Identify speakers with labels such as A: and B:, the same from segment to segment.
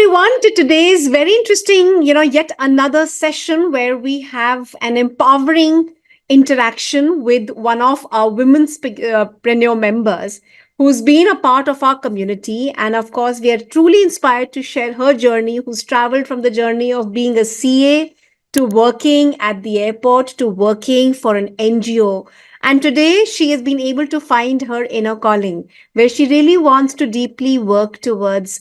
A: everyone to today's very interesting, yet another session where we have an empowering interaction with one of our women's preneur members who's been a part of our community. And of course, we are truly inspired to share her journey, who's traveled from the journey of being a CA to working at the airport to working for an NGO. And today she has been able to find her inner calling, where she really wants to deeply work towards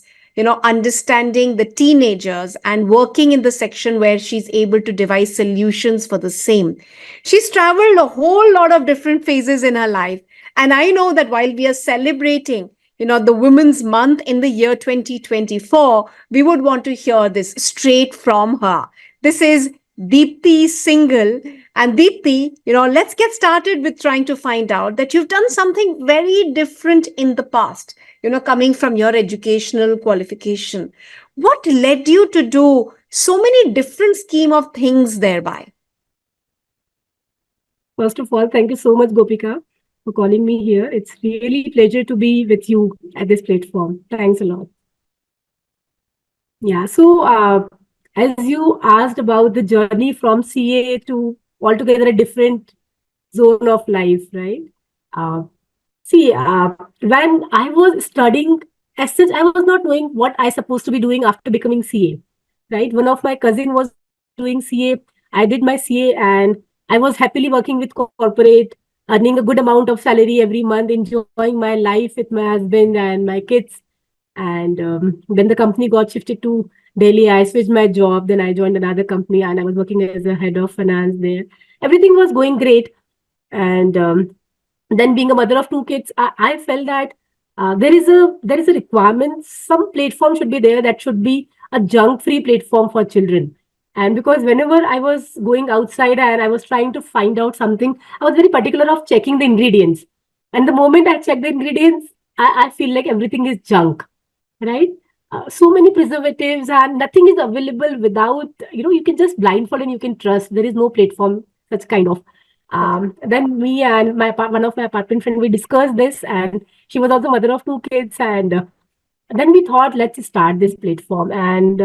A: understanding the teenagers and working in the section where she's able to devise solutions for the same. She's traveled a whole lot of different phases in her life. And I know that while we are celebrating, the Women's Month in the year 2024, we would want to hear this straight from her. This is Dipti Singhal. And Deepti, let's get started with trying to find out that you've done something very different in the past, coming from your educational qualification. What led you to do so many different scheme of things thereby?
B: First of all, thank you so much, Gopika, for calling me here. It's really a pleasure to be with you at this platform. Thanks a lot. Yeah, so as you asked about the journey from CA to altogether a different zone of life, right? Uh, when I was studying, as such, I was not knowing what I supposed to be doing after becoming CA, right? One of my cousin was doing CA. I did my CA and I was happily working with corporate, earning a good amount of salary every month, enjoying my life with my husband and my kids. And then the company got shifted to Delhi. I switched my job. Then I joined another company and I was working as a head of finance there. Everything was going great. And then being a mother of two kids, I felt that there is a requirement. Some platform should be there that should be a junk-free platform for children. And because whenever I was going outside and I was trying to find out something, I was very particular of checking the ingredients. And the moment I check the ingredients, I feel like everything is junk, right? So many preservatives and nothing is available without, you can just blindfold and you can trust. There is no platform such kind of. Then me and one of my apartment friend, we discussed this, and she was also mother of two kids. And then we thought, let's start this platform. And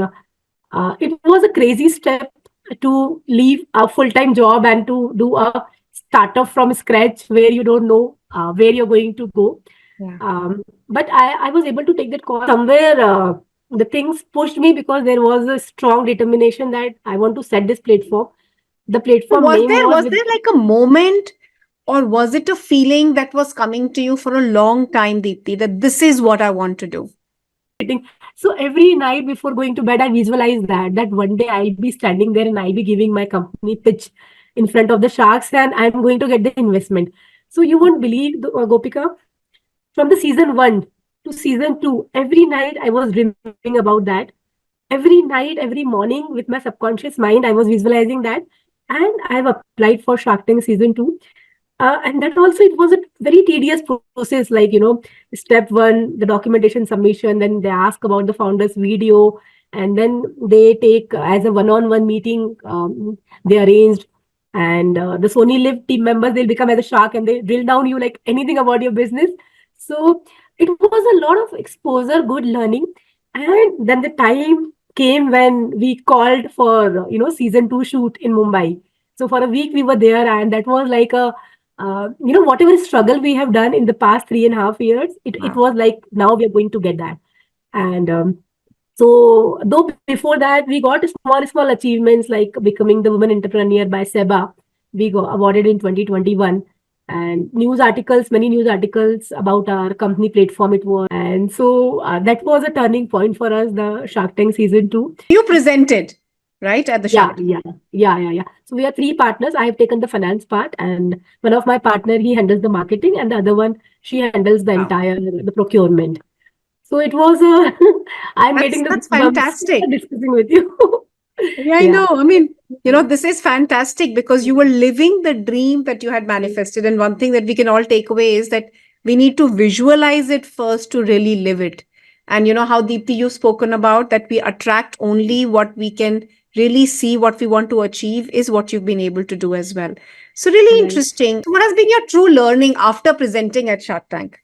B: it was a crazy step to leave a full-time job and to do a startup from scratch where you don't know where you're going to go.
A: Yeah.
B: But I was able to take that call somewhere. The things pushed me because there was a strong determination that I want to set this platform. The platform
A: Was
B: name
A: there
B: was
A: was there like a moment, or was it a feeling that was coming to you for a long time, Deepti, that this is what I want to do?
B: So every night before going to bed, I visualize that one day I'll be standing there and I'll be giving my company pitch in front of the sharks and I'm going to get the investment. So you won't believe, Gopika, from the season 1 to season 2, every night I was dreaming about that. Every night, every morning with my subconscious mind, I was visualizing that. And I've applied for Shark Tank season 2. And that also, it was a very tedious process. Like, step 1, the documentation submission, then they ask about the founder's video, and then they take as a one-on-one meeting, they arranged. And the Sony Live team members, they'll become as a shark and they drill down you like anything about your business. So it was a lot of exposure, good learning. And then the time came when we called for, season 2 shoot in Mumbai. So for a week we were there, and that was like a whatever struggle we have done in the past 3.5 years, it was like now we are going to get that. And so though before that we got small achievements like becoming the woman entrepreneur by SEBA. We got awarded in 2021, and many news articles about our company platform it was. And so that was a turning point for us, the Shark Tank season 2.
A: You presented, right, at the
B: Yeah,
A: Shark.
B: yeah. So we are 3 partners. I have taken the finance part, and one of my partner, he handles the marketing, and the other one, she handles the
A: Wow.
B: entire the procurement. So it was a I'm getting the
A: That's
B: goosebumps
A: fantastic.
B: discussing with you.
A: Yeah, I
B: Yeah.
A: know. I mean, this is fantastic because you were living the dream that you had manifested. And one thing that we can all take away is that we need to visualize it first to really live it. And how Deepti, you've spoken about that we attract only what we can really see, what we want to achieve is what you've been able to do as well. So really
B: Right.
A: interesting. So what has been your true learning after presenting at Shark Tank?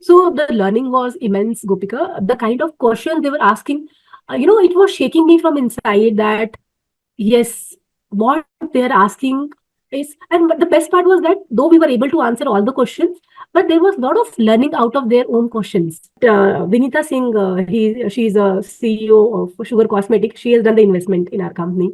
B: So the learning was immense, Gopika. The kind of questions they were asking, it was shaking me from inside that yes, what they're asking is, and the best part was that though we were able to answer all the questions, but there was a lot of learning out of their own questions. Vinita Singh, she's a CEO of Sugar Cosmetics. She has done the investment in our company.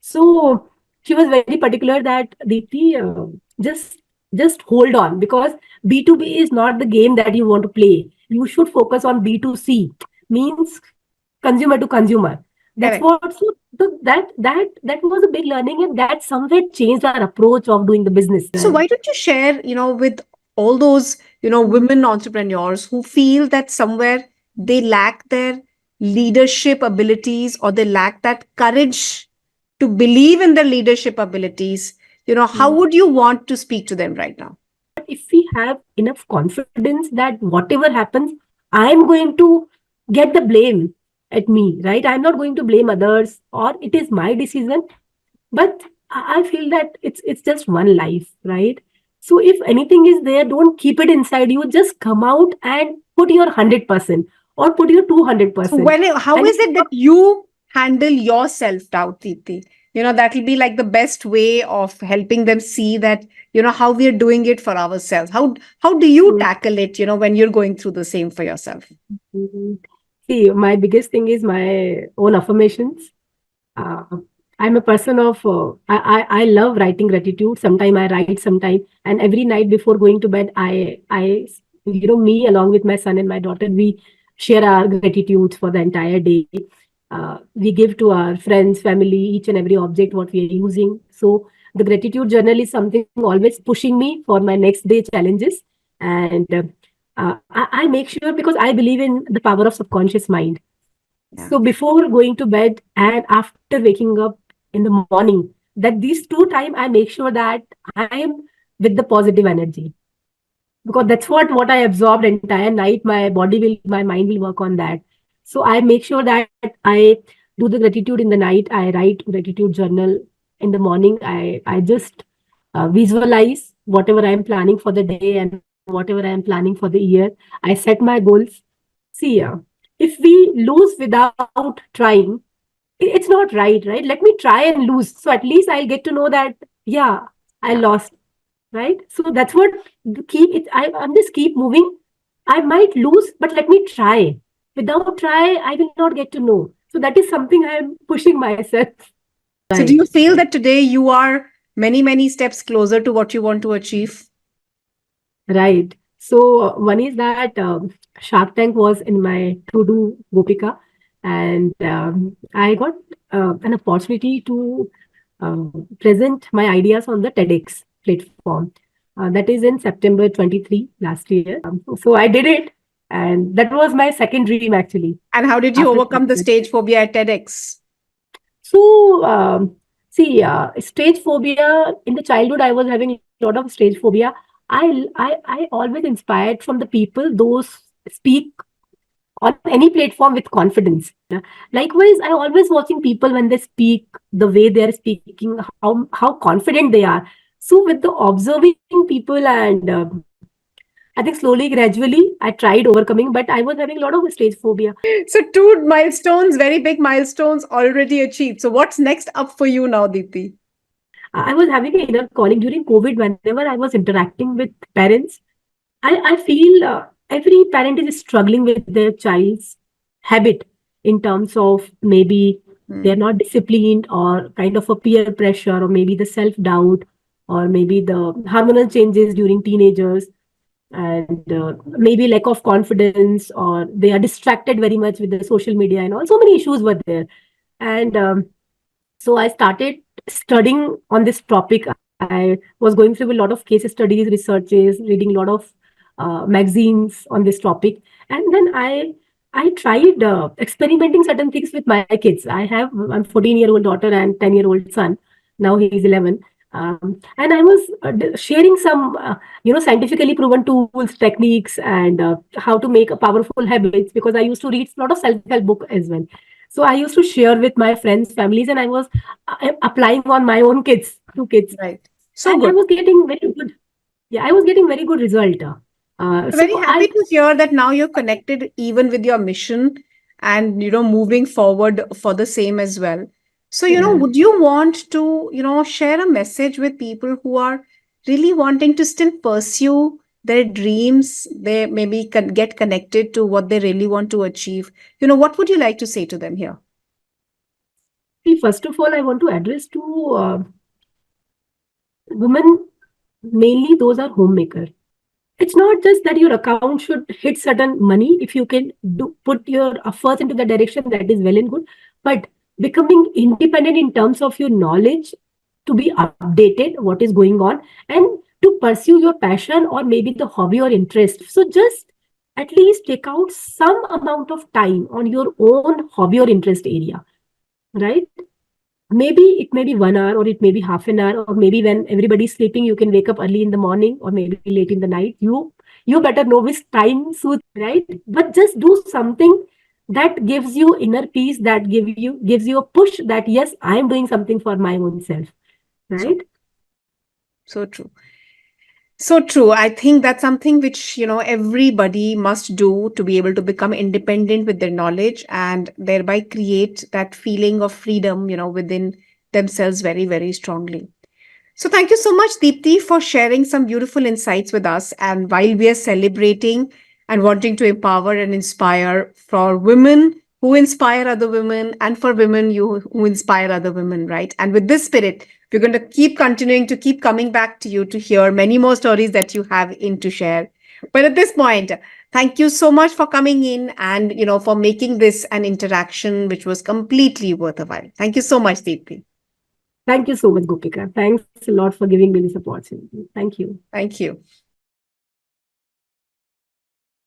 B: So she was very particular that Deepti, just hold on, because B2B is not the game that you want to play. You should focus on B2C, means consumer to consumer. That's
A: Correct.
B: what, so that was a big learning, and that somewhere changed our approach of doing the business,
A: So
B: right?
A: why don't you share, with all those, women entrepreneurs who feel that somewhere they lack their leadership abilities, or they lack that courage to believe in their leadership abilities, how
B: Mm.
A: would you want to speak to them right now?
B: But if we have enough confidence that whatever happens, I'm going to get the blame at me, right? I'm not going to blame others, or it is my decision. But I feel that it's just one life, right? So if anything is there, don't keep it inside you. Just come out and put your 100% or put your
A: So
B: 200%.
A: how
B: And
A: is it that you handle your self-doubt, Deepti? That'll be like the best way of helping them see that, how we are doing it for ourselves. How do you tackle it, when you're going through the same for yourself?
B: Mhm. See, my biggest thing is my own affirmations. Uh, I'm a person of I love writing gratitude. Sometime I write, sometime, and every night before going to bed, me along with my son and my daughter, we share our gratitudes for the entire day. We give to our friends, family, each and every object what we are using. So the gratitude journal is something always pushing me for my next day challenges, and I make sure, because I believe in the power of subconscious mind.
A: Yeah.
B: So before going to bed and after waking up in the morning, that these two time I make sure that I am with the positive energy, because that's what I absorbed entire night. My mind will work on that. So I make sure that I do the gratitude in the night. I write gratitude journal in the morning. I just visualize whatever I am planning for the day and whatever I am planning for the year. I set my goals. See, if we lose without trying, it's not right? Let me try and lose. So at least I'll get to know that, yeah, I
A: Yeah.
B: lost, right? So that's what keep it. I'm just keep moving. I might lose, but let me try. Without try, I will not get to know. So that is something I'm pushing myself.
A: So do
B: Right.
A: you feel that today you are many, many steps closer to what you want to achieve?
B: Right. So one is that Shark Tank was in my to-do Gopika, and I got an opportunity to present my ideas on the TEDx platform. That is in September 23 last year. So I did it, and that was my second dream actually.
A: And how did you
B: After
A: overcome the stage phobia at TEDx?
B: so, see, stage phobia in the childhood, I was having a lot of stage phobia. I always inspired from the people those speak on any platform with confidence. Likewise, I always watching people when they speak, the way they are speaking, how confident they are. So, with the observing people, and I think slowly, gradually, I tried overcoming, but I was having a lot of stage phobia.
A: So two milestones, very big milestones already achieved. So what's next up for you now, Deepti?
B: I was having an inner calling during COVID. Whenever I was interacting with parents, I feel every parent is struggling with their child's habit, in terms of maybe they're
A: Hmm.
B: not disciplined, or kind of a peer pressure, or maybe the self doubt, or maybe the hormonal changes during teenagers, and maybe lack of confidence, or they are distracted very much with the social media and all. So many issues were there. And so I started studying on this topic. I was going through a lot of case studies, researches, reading a lot of magazines on this topic, and then I tried experimenting certain things with my kids. I'm 14-year-old daughter and 10-year-old son. Now he is 11. And I was sharing some scientifically proven tools, techniques, and how to make a powerful habits, because I used to read a lot of self-help book as well. So I used to share with my friends, families, and I was applying on my own kids, two kids,
A: Right. So
B: and I
A: good.
B: was getting very good. Yeah, I was getting very good result.
A: Very
B: So
A: happy
B: I
A: to hear that now you're connected even with your mission and moving forward for the same as well. So
B: Yeah.
A: would you want to share a message with people who are really wanting to still pursue their dreams, they maybe can get connected to what they really want to achieve? What would you like to say to them here?
B: See, first of all, I want to address to women, mainly those are homemaker. It's not just that your account should hit certain money. If you can put your efforts into the direction, that is well and good. But becoming independent in terms of your knowledge, to be updated what is going on, and to pursue your passion or maybe the hobby or interest. So just at least take out some amount of time on your own hobby or interest area, right? Maybe it may be 1 hour, or it may be half an hour, or maybe when everybody's sleeping you can wake up early in the morning or maybe late in the night. You better know which time suits, right? But just do something that gives you inner peace, that gives you a push that yes, I am doing something for my own self,
A: So
B: right?
A: so true. So true. I think that's something which, everybody must do to be able to become independent with their knowledge and thereby create that feeling of freedom, within themselves very, very strongly. So, thank you so much, Deepti, for sharing some beautiful insights with us. And while we are celebrating and wanting to empower and inspire for women who inspire other women, and for women who inspire other women, right? And with this spirit, we're going to keep continuing to keep coming back to you to hear many more stories that you have in to share. But at this point, thank you so much for coming in and for making this an interaction which was completely worth a while. Thank you so much, Deepti.
B: Thank you so much, Gopika. Thanks a lot for giving me this opportunity. Thank you.
A: Thank you.